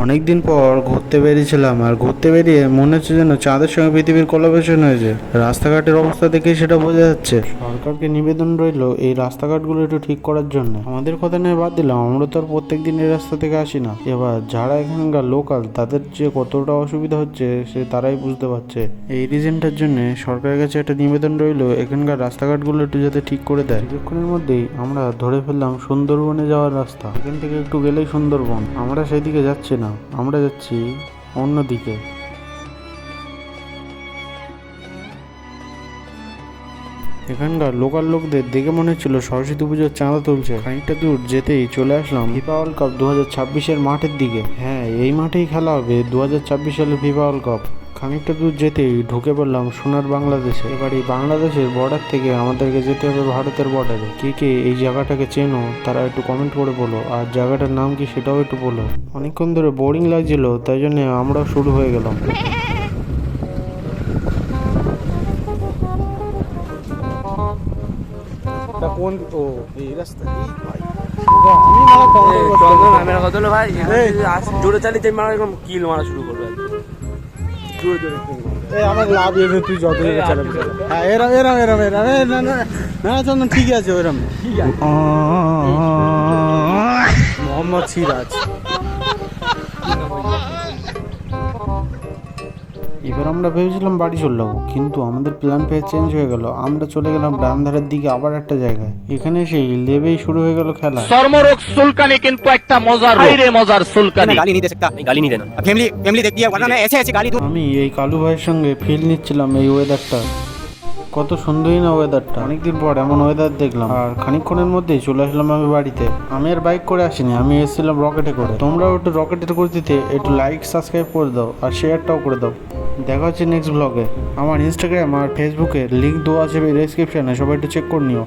অনেকদিন পর ঘুরতে বেরিয়েছিলাম, আর ঘুরতে বেরিয়ে মনে হচ্ছে যেন চাঁদের সঙ্গে পৃথিবীর কোলাবরেশন হয়েছে। রাস্তাঘাটের অবস্থা দেখে সেটা বোঝা যাচ্ছে। সরকারকে নিবেদন রইল এই রাস্তাঘাটগুলো একটু ঠিক করার জন্য। আমাদের কথা নয় বাদ দিলাম, আমরা তো আর প্রত্যেক দিন এই রাস্তা থেকে আসি না। এবার যারা এখানকার লোকাল তাদের যে কতটা অসুবিধা হচ্ছে সে তারাই বুঝতে পারছে। এই রিজনটার জন্য সরকারের কাছে একটা নিবেদন রইল এখানকার রাস্তাঘাটগুলো একটু যাতে ঠিক করে দেয়। কিছুক্ষণের মধ্যেই আমরা ধরে ফেললাম সুন্দরবনে যাওয়ার রাস্তা। এখান থেকে একটু গেলেই সুন্দরবন। আমরা সেদিকে যাচ্ছি না, আমরা যাচ্ছি অন্যদিকে। এখানকার লোকাল লোকদের দেখে মনে হচ্ছিল সরস্বতী পুজোর চাঁদা তুলছে। খানিকটা দূর যেতেই চলে আসলাম ফিফা ওয়ার্ল্ড কাপ 2026-এর মাঠের দিকে। হ্যাঁ, এই মাঠেই খেলা হবে 2026 সালের ফিফা ওয়ার্ল্ড কাপ। খানিকটা দূর যেতেই ঢুকে পড়লাম সোনার বাংলাদেশে। এবার এই বাংলাদেশের বর্ডার থেকে আমাদেরকে যেতে হবে ভারতের বর্ডারে। কে কে এই জায়গাটাকে চেনো তারা একটু কমেন্ট করে বলো, আর জায়গাটার নাম কি সেটাও একটু বলো। অনেকক্ষণ ধরে বোরিং লাগছিল, তাই জন্য আমরাও শুরু হয়ে গেলাম। কোন ও এই রাস্তা ভাই আমি মারা চন্দন ক্যামেরা কত হলো ভাই? জোরে চালিয়ে মারা এরকম কিল মারা শুরু করবে। জোরে জোরে এই আমার লাভ এনে তুই যত জোরে চালাবি। হ্যাঁ এরম এরম এরম এরম না না না চন্দন ঠিক আছে ওরম মোহাম্মদ সিরাজ। এবার আমরা ভেবেছিলাম বাড়ি চলে যাবো, কিন্তু আমাদের প্ল্যান ফের চেঞ্জ হয়ে গেল। আমরা চলে গেলাম ডান ধারের দিকে আবার একটা জায়গায়। এখানে সেই লেবেই শুরু হয়ে গেল খেলা। চর্মরোগ চুলকানি কিন্তু একটা মজার রে মজার চুলকানি। गाली नहीं दे सकता, गाली नहीं देना। फैमिली फैमिली देखती है, वरना मैं ऐसे ऐसे गाली दूं। আমি এই কালু ভাইয়ের সঙ্গে ফিল নিচ্ছিলাম এই ওয়েদারটা। কত সুন্দরই না ওয়েদারটা। অনেকদিন পর এমন ওয়েদার দেখলাম। আর খানিকক্ষণের মধ্যেই চলে আসলাম আমি বাড়িতে। আমি আর বাইক করে আসিনি, আমি এসেছিলাম রকেটে করে। তোমরাও একটু রকেটের করে দিতে একটু লাইক সাবস্ক্রাইব করে দাও আর শেয়ারটাও করে দাও। দেখা হচ্ছে নেক্সট ব্লগে। আমার ইনস্টাগ্রাম আর ফেসবুকের লিঙ্ক দেওয়া আছে ডেসক্রিপশনে, সবাই একটু চেক করে নিও।